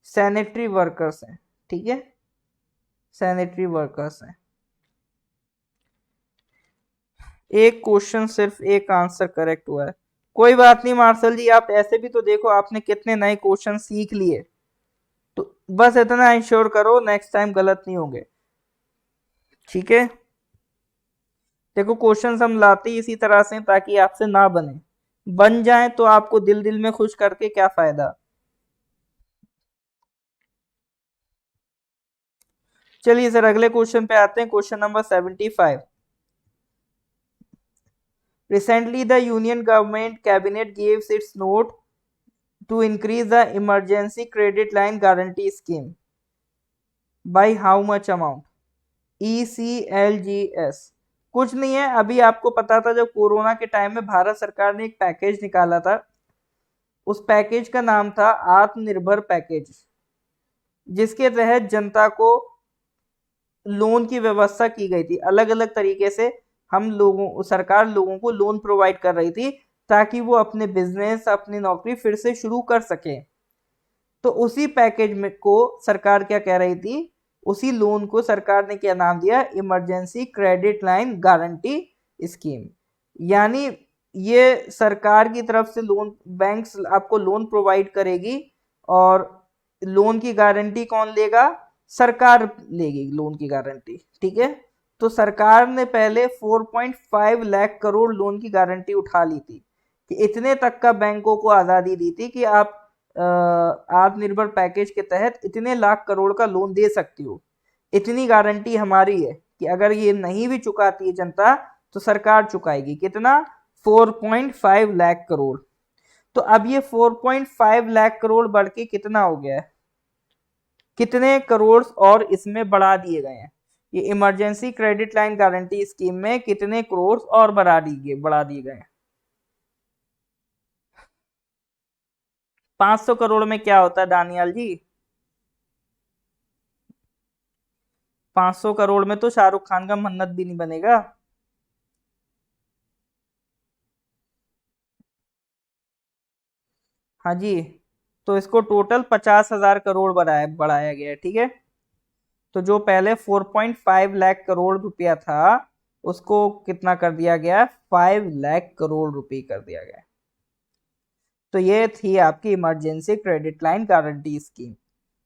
सैनिटरी वर्कर्स हैं। ठीक है, सैनिटरी वर्कर्स हैं। एक क्वेश्चन सिर्फ एक आंसर करेक्ट हुआ है। कोई बात नहीं मार्शल जी, आप ऐसे भी तो देखो आपने कितने नए क्वेश्चन सीख लिए, तो बस इतना इंश्योर करो नेक्स्ट टाइम गलत नहीं होंगे। ठीक है, देखो क्वेश्चंस हम लाते ही इसी तरह से ताकि आपसे ना बने, बन जाए तो आपको दिल दिल में खुश करके क्या फायदा। चलिए सर अगले क्वेश्चन पे आते हैं, question number 75। Recently, the Union Government Cabinet gives its note to increase the emergency credit line guarantee scheme by how much amount? ECLGS कुछ नहीं है, अभी आपको पता था जब कोरोना के टाइम में भारत सरकार ने एक पैकेज निकाला था, उस पैकेज का नाम था आत्मनिर्भर पैकेज, जिसके तहत जनता को लोन की व्यवस्था की गई थी। अलग अलग तरीके से सरकार लोगों को लोन प्रोवाइड कर रही थी ताकि वो अपने बिजनेस, अपनी नौकरी फिर से शुरू कर सके। तो उसी पैकेज में को सरकार क्या कह रही थी, उसी लोन को सरकार ने क्या नाम दिया? Emergency credit line guarantee scheme. यानी ये सरकार की तरफ से लोन, बैंक्स आपको लोन प्रोवाइड करेगी और लोन की गारंटी कौन लेगा? सरकार लेगी लोन की गारंटी। ठीक है, तो सरकार ने पहले 4.5 लाख करोड़ लोन की गारंटी उठा ली थी कि इतने तक का बैंकों को आज़ादी दी थी कि आप आत्मनिर्भर पैकेज के तहत इतने लाख करोड़ का लोन दे सकती हो। इतनी गारंटी हमारी है कि अगर ये नहीं भी चुकाती है जनता तो सरकार चुकाएगी। कितना? 4.5 लाख करोड़। तो अब ये 4.5 लाख करोड़ बढ़ के कितना हो गया है? कितने करोड़ और इसमें बढ़ा दिए गए हैं? ये emergency credit line guarantee scheme में कितने करोड़ और बढ़ा दिए गए हैं? 500 करोड़ में क्या होता है दानियाल जी? 500 करोड़ में तो शाहरुख खान का मन्नत भी नहीं बनेगा। हाँ जी, तो इसको टोटल 50,000 करोड़ बढ़ाया गया है, ठीक है। तो जो पहले 4.5 लाख करोड़ रुपया था, उसको कितना कर दिया गया, 5 लाख करोड़ रुपए कर दिया गया। तो ये थी आपकी emergency credit line guarantee scheme.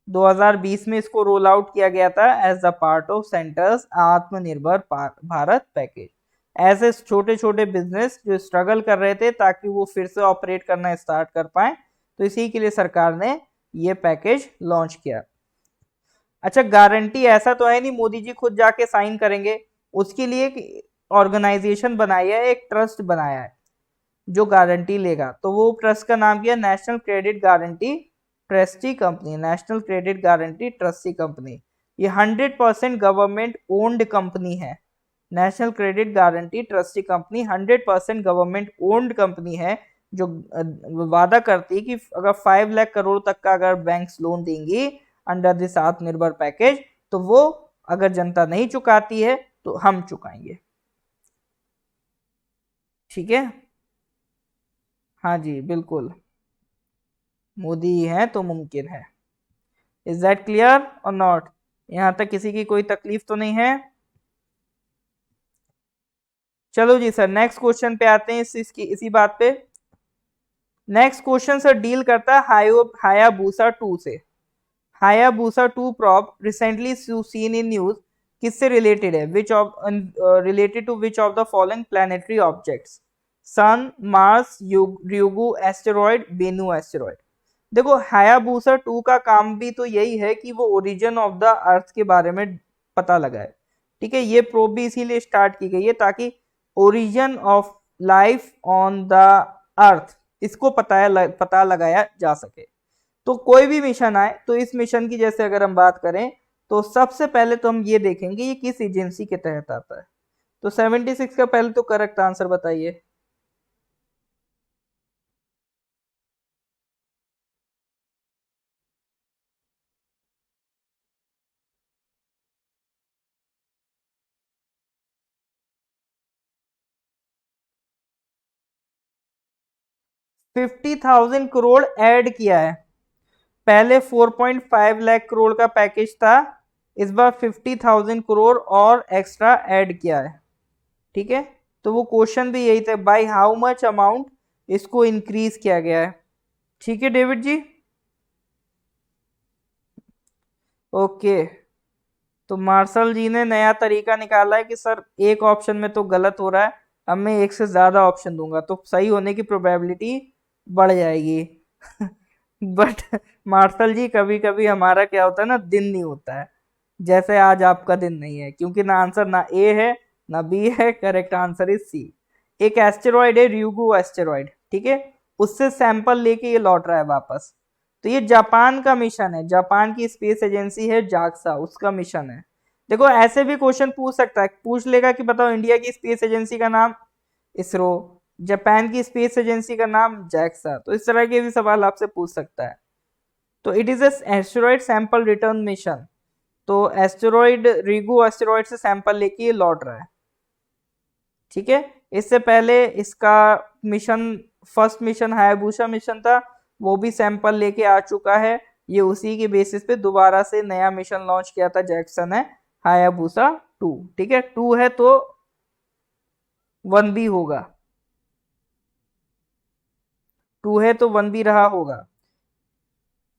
2020 में इसको रोल आउट किया गया था as the part of centre's Atmanirbhar Bharat package. ऐसे छोटे छोटे बिजनेस जो स्ट्रगल कर रहे थे ताकि वो फिर से ऑपरेट करना स्टार्ट कर पाए, तो इसी के लिए सरकार ने ये पैकेज लॉन्च किया। अच्छा, गारंटी ऐसा तो है नहीं मोदी जी खुद जाके साइन करेंगे, उसके लिए एक ऑर्गेनाइजेशन बनाई है, एक ट्रस्ट बनाया है जो गारंटी लेगा। तो वो ट्रस्ट का नाम क्या, national credit guarantee trustee company, national credit guarantee trustee company. ये 100% गवर्नमेंट ओन्ड कंपनी है। National credit guarantee trustee company 100% government owned company है, जो वादा करती है कि अगर 5 लाख करोड़ तक का अगर बैंक्स लोन देंगी अंडर दिस आत्मनिर्भर पैकेज, तो वो अगर जनता नहीं चुकाती है तो हम चुकाएंगे, ठीक है। हाँ जी बिल्कुल, मोदी है तो मुमकिन है। इज दैट क्लियर और नॉट? यहां तक किसी की कोई तकलीफ तो नहीं है? चलो जी सर, नेक्स्ट क्वेश्चन पे आते हैं, इसी बात पे। नेक्स्ट क्वेश्चन सर डील करता है हायाबूसा 2 से। Hayabusa 2 probe recently seen in news किससे रिलेटेड है, which of related to which of the following planetary objects, sun, Mars, ryugu asteroid, Bennu asteroid. देखो हायाबूसा 2 का काम भी तो यही है कि वो ओरिजिन ऑफ द अर्थ के बारे में पता लगाए, ठीक है। ये प्रोब भी इसीलिए स्टार्ट की गई है ताकि origin of life on the earth इसको पता लगाया जा सके। तो कोई भी मिशन आए तो इस मिशन की जैसे अगर हम बात करें, तो सबसे पहले तो हम ये देखेंगे ये किस एजेंसी के तहत आता है। तो 76 का पहले तो करेक्ट आंसर बताइए। 50,000 करोड़ ऐड किया है। पहले 4.5 लाख करोड़ का पैकेज था, इस बार 50,000 करोड़ और एक्स्ट्रा ऐड किया है, ठीक है। तो वो क्वेश्चन भी यही था, बाय हाउ मच अमाउंट इसको इंक्रीज किया गया है, ठीक है डेविड जी। ओके, तो मार्शल जी ने नया तरीका निकाला है कि सर एक ऑप्शन में तो गलत हो रहा है, अब मैं एक से ज्यादा ऑप्शन दूंगा तो सही होने की प्रोबेबिलिटी बढ़ जाएगी। बट मार्शल जी कभी कभी हमारा क्या होता है ना, दिन नहीं होता है, जैसे आज आपका दिन नहीं है, क्योंकि ना आंसर ना ए है ना बी है, करेक्ट आंसर इज सी। एक एस्टेरॉयड है ryugu एस्टेरॉयड, ठीक है, उससे सैंपल लेके ये लौट रहा है वापस। तो ये जापान का मिशन है, जापान की स्पेस एजेंसी है जाक्सा, उसका मिशन है। देखो ऐसे भी क्वेश्चन पूछ सकता है, पूछ लेगा कि बताओ इंडिया की स्पेस एजेंसी का नाम इसरो, जापान की स्पेस एजेंसी का नाम जैक्सा, तो इस तरह के भी सवाल आपसे पूछ सकता है। तो it is asteroid sample return mission, तो एस्टेरॉयड ryugu एस्टेरॉयड से सैंपल लेके ये लौट रहा है, ठीक है। इससे पहले इसका mission, first mission Hayabusa mission था, वो भी सैंपल लेके आ चुका है। ये उसी के बेसिस पे दोबारा से नया मिशन लॉन्च किया था जैक्सन है, हायाबुसा 2, ठीक है। 2 है तो 1 भी होगा, 2 है तो 1 भी रहा होगा।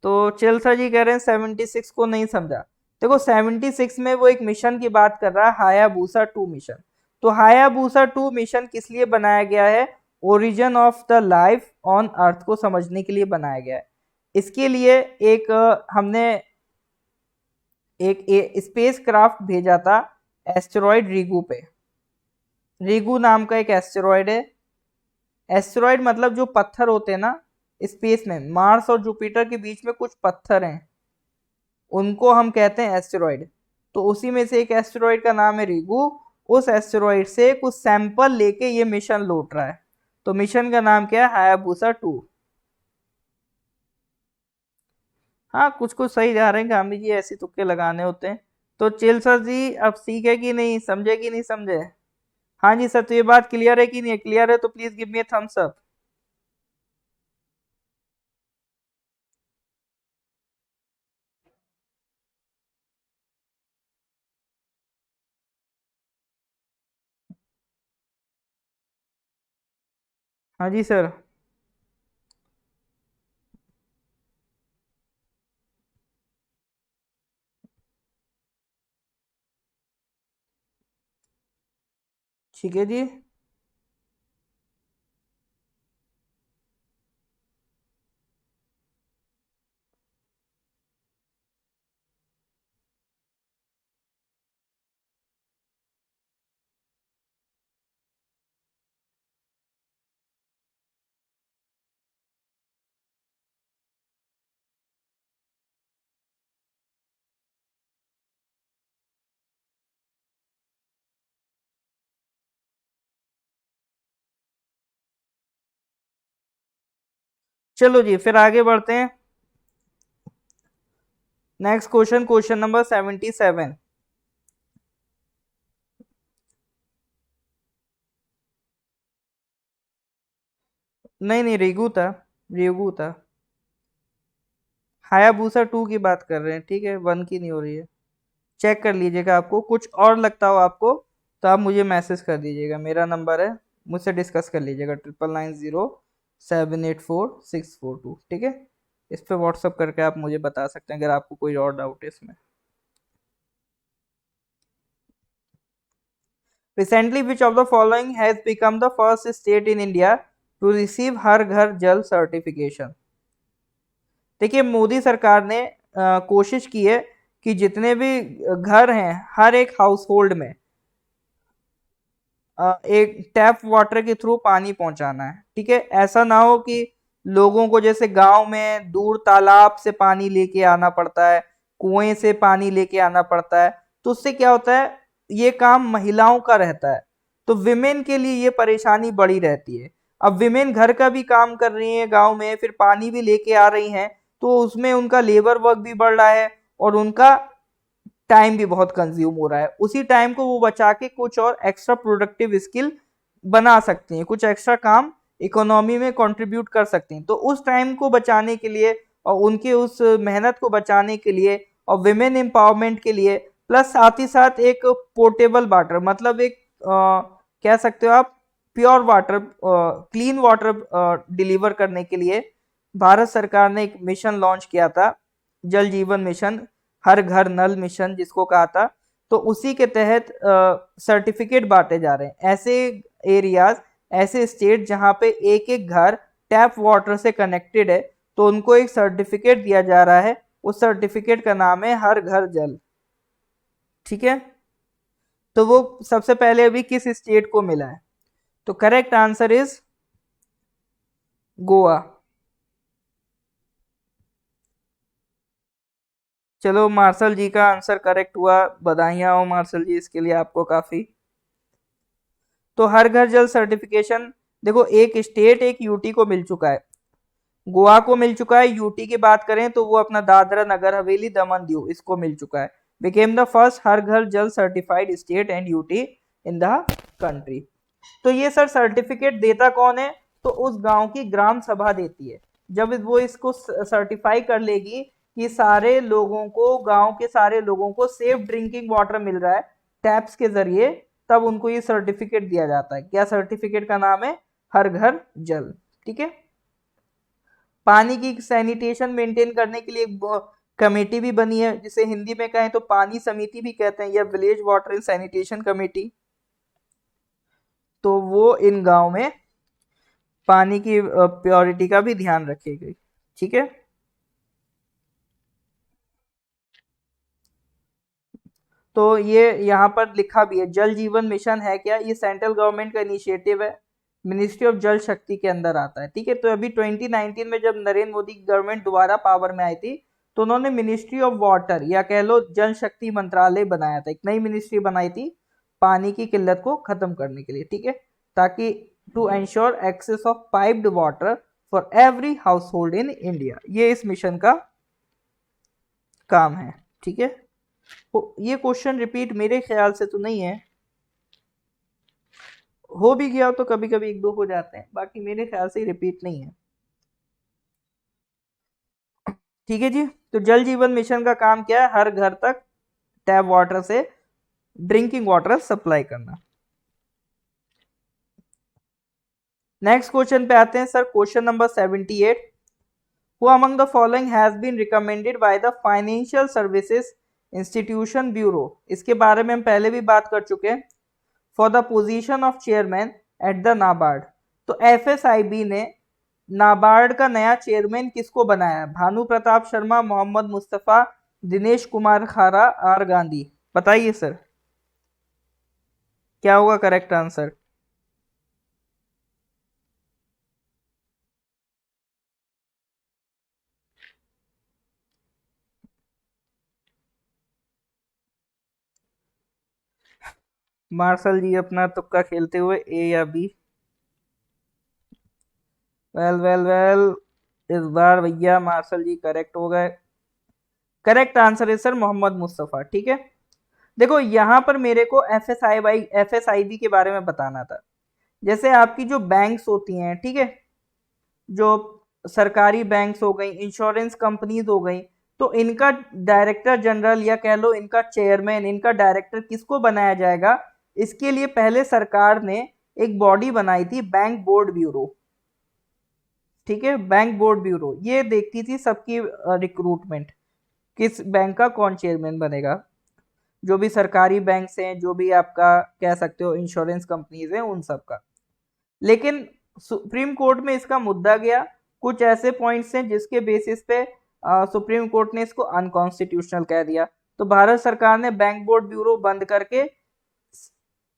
तो चेल्सा जी कह रहे हैं 76 को नहीं समझा। देखो 76 में वो एक मिशन की बात कर रहा है, हायाबुसा 2 मिशन। तो हायाबुसा 2 मिशन किस लिए बनाया गया है, origin of the life on earth को समझने के लिए बनाया गया है। इसके लिए एक हमने एक स्पेस क्राफ्ट भेजा था एस्टेरॉयड ryugu पे। ryugu नाम का एक एस्टेरॉयड है। एस्टेरॉयड मतलब जो पत्थर होते हैं ना स्पेस में, मार्स और जुपिटर के बीच में कुछ पत्थर हैं, उनको हम कहते हैं एस्टेरॉयड। तो उसी में से एक एस्टेरॉयड का नाम है ryugu। उस एस्टेरॉयड से कुछ सैंपल लेके ये मिशन लौट रहा है, तो मिशन का नाम क्या है, हायाबुसा 2। हाँ कुछ कुछ सही जा रहे हैं, गांधी जी ऐसे तुक्के लगाने होते हैं। तो चिल्सा जी अब सीखे कि नहीं, समझे कि नहीं समझे? हाँ जी सर, तो ये बात क्लियर है कि नहीं है? क्लियर है तो please give me thumbs up. हाँ जी सर। ठीक है जी। चलो जी फिर आगे बढ़ते हैं। Next question, question number 77। नहीं नहीं, रेगू था। रेगू था। हायाबूसा 2 की बात कर रहे हैं, ठीक है, 1 की नहीं हो रही है। चेक कर लीजिएगा, आपको कुछ और लगता हो आपको तो आप मुझे मैसेज कर दीजिएगा, मेरा नंबर है, मुझसे डिस्कस कर लीजिएगा, 9990784642, ठीक है। इस पे व्हाट्सअप करके आप मुझे बता सकते हैं अगर आपको कोई और डाउट है इसमें। Recently, which of the following has become the first state in India to receive हर घर जल सर्टिफिकेशन? देखिए, मोदी सरकार ने कोशिश की है कि जितने भी घर हैं हर एक हाउस होल्ड में एक टैप वाटर के थ्रू पानी पहुंचाना है, ठीक है। ऐसा ना हो कि लोगों को जैसे गांव में दूर तालाब से पानी लेके आना पड़ता है, कुएं से पानी लेके आना पड़ता है, तो उससे क्या होता है, ये काम महिलाओं का रहता है, तो विमेन के लिए ये परेशानी बड़ी रहती है। अब विमेन घर का भी काम कर रही है गांव में, फिर पानी भी लेके आ रही हैं, तो उसमें उनका लेबर वर्क भी बढ़ रहा है और उनका टाइम भी बहुत कंज्यूम हो रहा है। उसी टाइम को वो बचा के कुछ और एक्स्ट्रा प्रोडक्टिव स्किल बना सकती हैं, कुछ एक्स्ट्रा काम इकोनॉमी में कंट्रीब्यूट कर सकती हैं। तो उस टाइम को बचाने के लिए और उनके उस मेहनत को बचाने के लिए और विमेन एम्पावरमेंट के लिए, प्लस साथ ही साथ एक पोर्टेबल वाटर, मतलब एक कह सकते हो आप pure water, clean water deliver करने के लिए भारत सरकार ने एक मिशन लॉन्च किया था, जल जीवन मिशन, हर घर नल मिशन जिसको कहा था। तो उसी के तहत सर्टिफिकेट बांटे जा रहे हैं, ऐसे एरियाज, ऐसे स्टेट जहां पे एक एक घर टैप वाटर से कनेक्टेड है, तो उनको एक सर्टिफिकेट दिया जा रहा है। उस सर्टिफिकेट का नाम है हर घर जल, ठीक है। तो वो सबसे पहले अभी किस स्टेट को मिला है? तो करेक्ट आंसर इज गोवा। चलो, मार्शल जी का आंसर करेक्ट हुआ, बधाइयां हो मार्शल जी इसके लिए आपको काफी। तो हर घर जल सर्टिफिकेशन, देखो एक स्टेट एक यूटी को मिल चुका है, गोवा को मिल चुका है। यूटी की बात करें तो वो अपना दादरा नगर हवेली दमन दीव इसको मिल चुका है। बिकेम द फर्स्ट हर घर जल certified state and UT in the country. तो ये सर सर्टिफिकेट देता कौन है? तो उस गांव की ग्राम सभा देती है। जब वो इसको सर्टिफाई कर लेगी कि सारे लोगों को, गांव के सारे लोगों को सेफ ड्रिंकिंग वाटर मिल रहा है टैप्स के जरिए, तब उनको ये सर्टिफिकेट दिया जाता है। क्या सर्टिफिकेट का नाम है? हर घर जल, ठीक है। पानी की सैनिटेशन मेंटेन करने के लिए एक कमेटी भी बनी है, जिसे हिंदी में कहें तो पानी समिति भी कहते हैं, या village water and sanitation committee. तो वो इन गांव में पानी की प्योरिटी का भी ध्यान रखेगी, ठीक है। तो ये यहाँ पर लिखा भी है, जल जीवन मिशन है क्या, ये सेंट्रल गवर्नमेंट का इनिशिएटिव है, मिनिस्ट्री ऑफ जल शक्ति के अंदर आता है, ठीक है। तो अभी 2019 में जब नरेंद्र मोदी की गवर्नमेंट दोबारा पावर में आई थी, तो उन्होंने मिनिस्ट्री ऑफ वाटर या कह लो जल शक्ति मंत्रालय बनाया था, एक नई मिनिस्ट्री बनाई थी पानी की किल्लत को खत्म करने के लिए, ठीक है, ताकि to ensure access of piped water for every household in India, ये इस मिशन का काम है, ठीक है। ये क्वेश्चन रिपीट मेरे ख्याल से तो नहीं है, हो भी गया तो कभी कभी एक दो हो जाते हैं, बाकी मेरे ख्याल से रिपीट नहीं है, ठीक है जी। तो जल जीवन मिशन का काम क्या है? हर घर तक टैप वाटर से ड्रिंकिंग वाटर सप्लाई करना। नेक्स्ट क्वेश्चन पे आते हैं sir, question number 78। Who among the following has been recommended by the Financial Services Institution Bureau? इसके बारे में हम पहले भी बात कर चुके हैं। For the position of chairman at the NABARD, तो एफएसआईबी ने नाबार्ड का नया चेयरमैन किसको बनाया? भानु प्रताप शर्मा, मोहम्मद मुस्तफा, दिनेश कुमार खारा, आर गांधी। बताइए सर, क्या होगा करेक्ट आंसर? मार्शल जी अपना तुक्का खेलते हुए, ए या बी? वेल वेल वेल, इस बार भैया मार्शल जी करेक्ट हो गए। करेक्ट आंसर है सर मोहम्मद मुस्तफा। ठीक है, देखो यहाँ पर मेरे को एफएसआईबी के बारे में बताना था। जैसे आपकी जो बैंक्स होती हैं, ठीक है, जो सरकारी बैंक्स हो गई, इंश्योरेंस कंपनीज हो गई, तो इनका डायरेक्टर जनरल या कह लो इनका चेयरमैन, इनका डायरेक्टर किसको बनाया जाएगा? इसके लिए पहले सरकार ने एक बॉडी बनाई थी, बैंक बोर्ड ब्यूरो। ठीक है, बैंक बोर्ड ब्यूरो ये देखती थी सबकी रिक्रूटमेंट, किस बैंक का कौन चेयरमैन बनेगा। जो भी सरकारी बैंक हैं, जो भी आपका कह सकते हो इंश्योरेंस कंपनीज हैं, उन सब का। लेकिन सुप्रीम कोर्ट में इसका मुद्दा गया। कुछ ऐसे पॉइंट्स हैं जिसके बेसिस पे सुप्रीम कोर्ट ने इसको अनकॉन्स्टिट्यूशनल कह दिया। तो भारत सरकार ने बैंक बोर्ड ब्यूरो बंद करके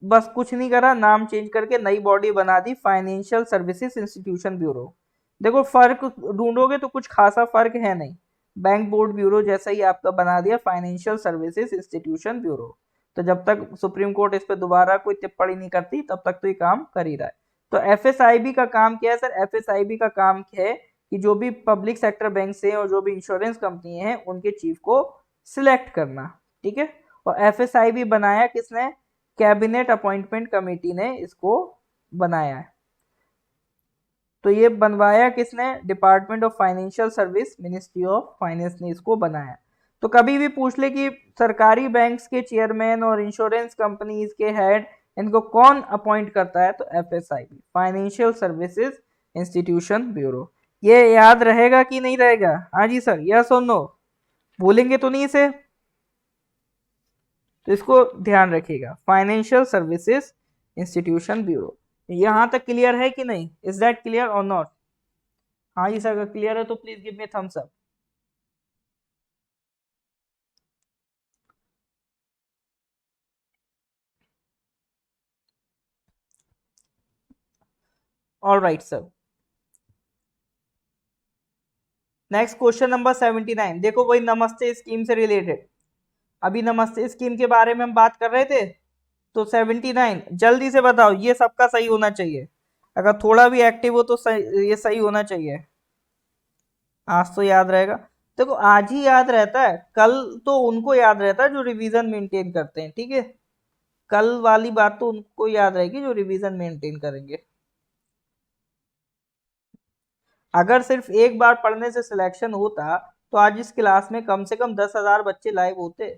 बस कुछ नहीं करा, नाम चेंज करके नई बॉडी बना दी, फाइनेंशियल सर्विसेज इंस्टीट्यूशन ब्यूरो। देखो फर्क ढूंढोगे तो कुछ खासा फर्क है नहीं, बैंक बोर्ड ब्यूरो जैसा ही आपका बना दिया, फाइनेंशियल सर्विसेज इंस्टीट्यूशन ब्यूरो। तो जब तक सुप्रीम कोर्ट इस पर दोबारा कोई टिप्पणी नहीं करती, तब तक तो ये काम कर ही रहा है। तो एफएसआईबी का काम क्या है सर? एफएसआईबी का काम है कि जो भी पब्लिक सेक्टर बैंक हैं और जो भी इंश्योरेंस कंपनी है, उनके चीफ को सिलेक्ट करना। ठीक है, और एफएसआईबी बनाया किसने? कैबिनेट अपॉइंटमेंट कमेटी ने इसको बनाया है। तो ये बनवाया किसने? Department of financial service, ministry of finance ने इसको बनाया। तो कभी भी पूछ ले कि सरकारी बैंक्स के चेयरमैन और इंश्योरेंस कंपनीज के हेड, इनको कौन अपॉइंट करता है? तो एफएसआईबी, फाइनेंशियल सर्विसेज इंस्टीट्यूशन ब्यूरो। ये याद रहेगा कि नहीं रहेगा? हाँ जी सर, यस और नो? भूलेंगे तो नहीं इसे? तो इसको ध्यान रखिएगा, फाइनेंशियल सर्विसेज इंस्टीट्यूशन ब्यूरो। यहां तक क्लियर है कि नहीं? इज दैट क्लियर और नॉट? हाँ जी सर, अगर क्लियर है तो please give me thumbs up. All right sir, next question number 79। देखो वही नमस्ते स्कीम से रिलेटेड, अभी नमस्ते स्कीम के बारे में हम बात कर रहे थे। तो 79 जल्दी से बताओ, ये सबका सही होना चाहिए। अगर थोड़ा भी एक्टिव हो तो सही, ये सही होना चाहिए। आज तो याद रहेगा। देखो आज ही याद रहता है, कल तो उनको याद रहता है जो रिवीजन मेंटेन करते हैं। ठीक है, कल वाली बात तो उनको याद रहेगी जो रिवीजन मेंटेन करेंगे। अगर सिर्फ एक बार पढ़ने से सिलेक्शन होता तो आज इस क्लास में कम से कम 10,000 बच्चे लाइव होते।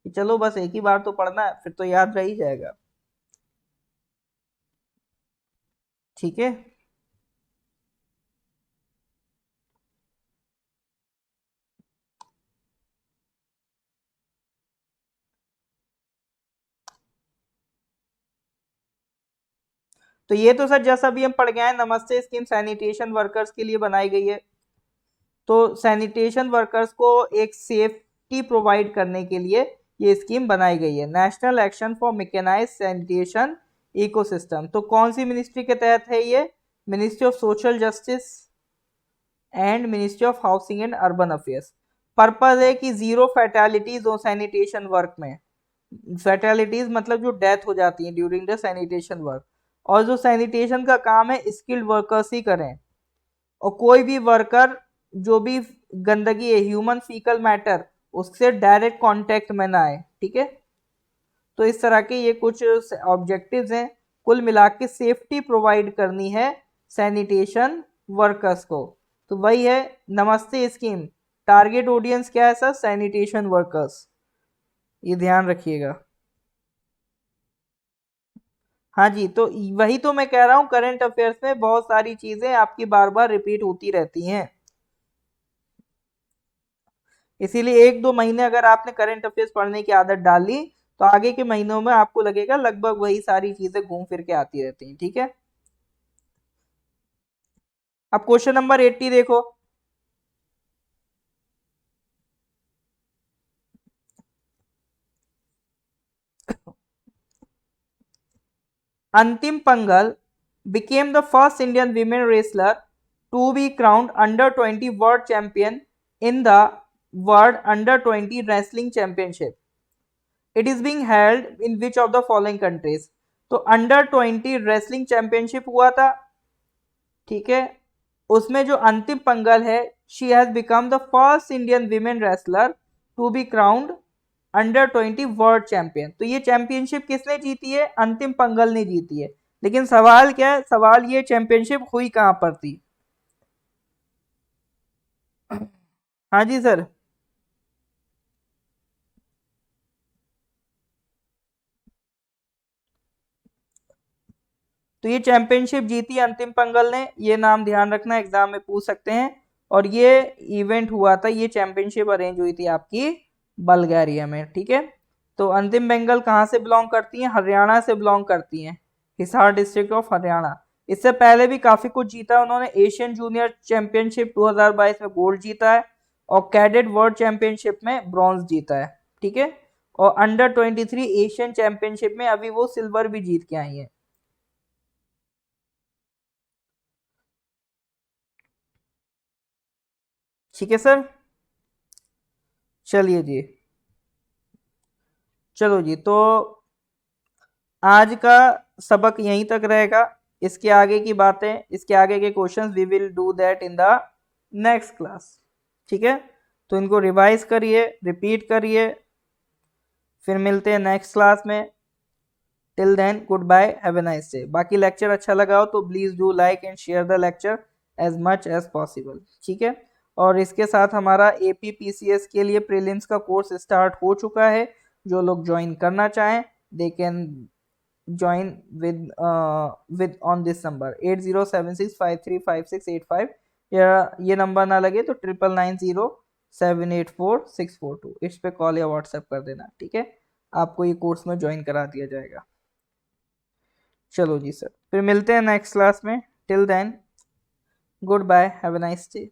कि चलो बस एक ही बार तो पढ़ना है, फिर तो याद रह ही जाएगा। ठीक है, तो ये तो सर जैसा भी हम पढ़ गए हैं, नमस्ते स्कीम सैनिटेशन वर्कर्स के लिए बनाई गई है। तो सैनिटेशन वर्कर्स को एक सेफ्टी प्रोवाइड करने के लिए ये स्कीम बनाई गई है, national action for mechanised sanitation ecosystem. तो कौन सी मिनिस्ट्री के तहत है ये? Ministry of social justice and ministry of housing and urban affairs. Purpose है कि जीरो फैटेलिटीज हो सैनिटेशन वर्क में। फैटेलिटीज मतलब जो डेथ हो जाती है ड्यूरिंग द सैनिटेशन वर्क। और जो सैनिटेशन का काम है स्किल्ड वर्कर्स ही करें, और कोई भी वर्कर जो भी गंदगी है, ह्यूमन फीकल मैटर, उससे डायरेक्ट कांटेक्ट में ना आए। ठीक है, तो इस तरह के ये कुछ ऑब्जेक्टिव्स हैं। कुल मिला के सेफ्टी प्रोवाइड करनी है सैनिटेशन वर्कर्स को। तो वही है नमस्ते स्कीम। टारगेट ऑडियंस क्या है सर? सैनिटेशन वर्कर्स, ये ध्यान रखिएगा। हाँ जी, तो वही तो मैं कह रहा हूँ, करंट अफेयर्स में बहुत सारी चीजें आपकी बार बार रिपीट होती रहती हैं, इसीलिए एक दो महीने अगर आपने करंट अफेयर्स पढ़ने की आदत डाली तो आगे के महीनों में आपको लगेगा लगभग वही सारी चीजें घूम फिर के आती रहती हैं। ठीक है, अब क्वेश्चन नंबर 80 देखो। अंतिम पंगल became the first Indian women wrestler to be crowned under 20 world champion in the World Under 20 Wrestling Championship. It is being held in which of the following countries? तो अंडर 20 रेसलिंग चैंपियनशिप हुआ था, ठीक है, उसमें जो अंतिम पंगल है, she has become the first Indian women wrestler to be crowned under 20 world champion. तो ये चैंपियनशिप किसने जीती है? अंतिम पंगल ने जीती है। लेकिन सवाल क्या है? सवाल ये चैंपियनशिप हुई कहां पर थी? हाँ जी सर। तो ये चैंपियनशिप जीती अंतिम पंगल ने, ये नाम ध्यान रखना, एग्जाम में पूछ सकते हैं। और ये इवेंट हुआ था, ये चैंपियनशिप अरेंज हुई थी आपकी बल्गारिया में। ठीक है, तो अंतिम बंगाल कहाँ से बिलोंग करती हैं? हरियाणा से बिलोंग करती हैं, हिसार डिस्ट्रिक्ट ऑफ हरियाणा। इससे पहले भी काफी कुछ जीता है उन्होंने। एशियन जूनियर चैंपियनशिप 2022 में गोल्ड जीता है, और कैडेट वर्ल्ड चैंपियनशिप में ब्रॉन्ज जीता है। ठीक है, और अंडर 23 एशियन चैंपियनशिप में अभी वो सिल्वर भी जीत के आई है। ठीक है सर, चलिए जी, चलो जी, तो आज का सबक यहीं तक रहेगा। इसके आगे की बातें, इसके आगे के questions we will do that in the next class. ठीक है, तो इनको रिवाइज करिए, रिपीट करिए, फिर मिलते हैं नेक्स्ट क्लास में। Till then goodbye, have a nice day. बाकी लेक्चर अच्छा लगा हो तो please do like and share the lecture as much as possible. ठीक है, और इसके साथ हमारा APPCS के लिए प्रीलिम्स का कोर्स स्टार्ट हो चुका है। जो लोग ज्वाइन करना चाहें they can join with on this number 8076535685, या ये नंबर ना लगे तो 9990784642, इस पे कॉल या व्हाट्सएप कर देना। ठीक है, आपको ये कोर्स में ज्वाइन करा दिया जाएगा। चलो जी सर, फिर मिलते हैं नेक्स्ट क्लास में। Till then goodbye, have a nice day.